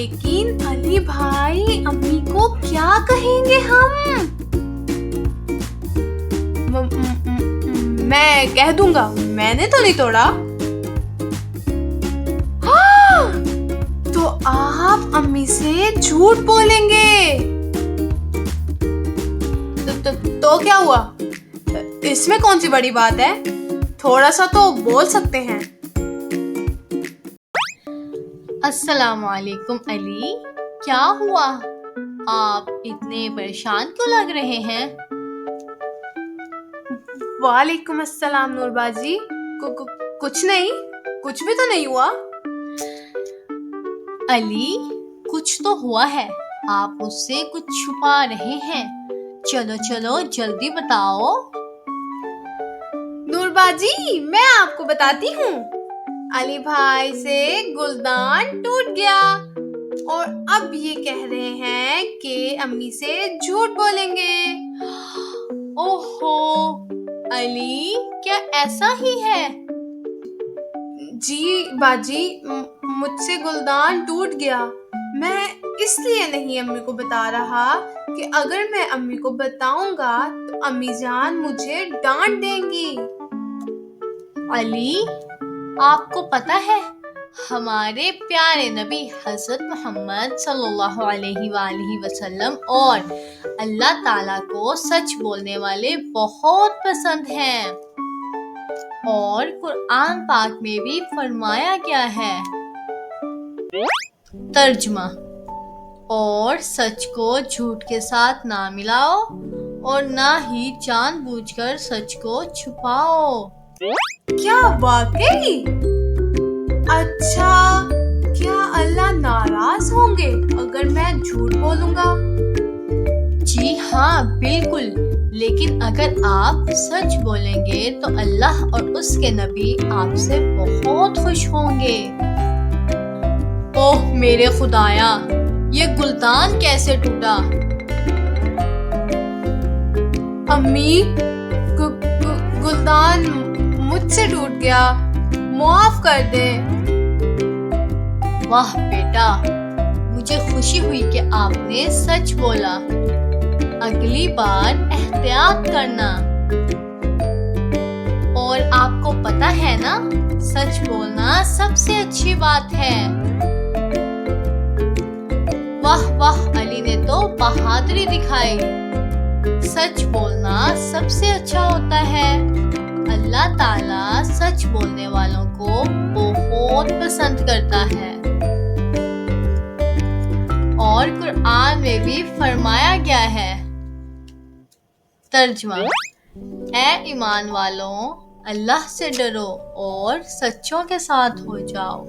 لیکن علی بھائی امی کو کیا کہیں گے ہم؟ میں کہہ دوں گا میں نے تو نہیں توڑا. تو آپ امی سے جھوٹ بولیں گے تو کیا ہوا؟ اس میں کون سی بڑی بات ہے؟ تھوڑا سا تو بول سکتے ہیں. السلام علیکم علی، کیا ہوا؟ آپ اتنے پریشان کیوں لگ رہے ہیں؟ وعلیکم السلام نور باجی. کچھ نہیں، کچھ بھی تو نہیں ہوا. علی، کچھ تو ہوا ہے، آپ مجھ سے کچھ چھپا رہے ہیں. چلو جلدی بتاؤ. نور باجی میں آپ کو بتاتی ہوں. علی بھائی سے گلدان ٹوٹ گیا اور اب یہ کہہ رہے ہیں کہ امی سے جھوٹ بولیں گے. اوہو علی، کیا ایسا ہی ہے؟ جی باجی، مجھ سے گلدان ٹوٹ گیا. میں اس لیے نہیں امی کو بتا رہا کہ اگر میں امی کو بتاؤں گا تو امی جان مجھے ڈانٹ دیں گی. علی، آپ کو پتہ ہے ہمارے پیارے نبی حضرت محمد صلی اللہ علیہ وآلہ وسلم اور اللہ تعالیٰ کو سچ بولنے والے بہت پسند ہیں، اور قرآن پاک میں بھی فرمایا گیا ہے. ترجمہ: اور سچ کو جھوٹ کے ساتھ نہ ملاؤ اور نہ ہی جان بوجھ کر سچ کو چھپاؤ. کیا واقعی؟ اچھا، کیا اللہ ناراض ہوں گے اگر میں جھوٹ بولوں گا؟ جی ہاں، بالکل. لیکن اگر آپ سچ بولیں گے تو اللہ اور اس کے نبی آپ سے بہت خوش ہوں گے. اوہ میرے خدایا، یہ گلدان کیسے ٹوٹا؟ امی، گلدان مجھ سے ٹوٹ گیا، معاف کر دے. واہ بیٹا، مجھے خوشی ہوئی کہ آپ نے سچ بولا. اگلی بار احتیاط کرنا. اور آپ کو پتہ ہے نا، سچ بولنا سب سے اچھی بات ہے. واہ علی نے تو بہادری دکھائی. سچ بولنا سب سے اچھا ہوتا ہے. اللہ تعالیٰ سچ بولنے والوں کو بہت پسند کرتا ہے. اور قرآن میں بھی فرمایا گیا ہے. ترجمہ: اے ایمان والوں، اللہ سے ڈرو اور سچوں کے ساتھ ہو جاؤ.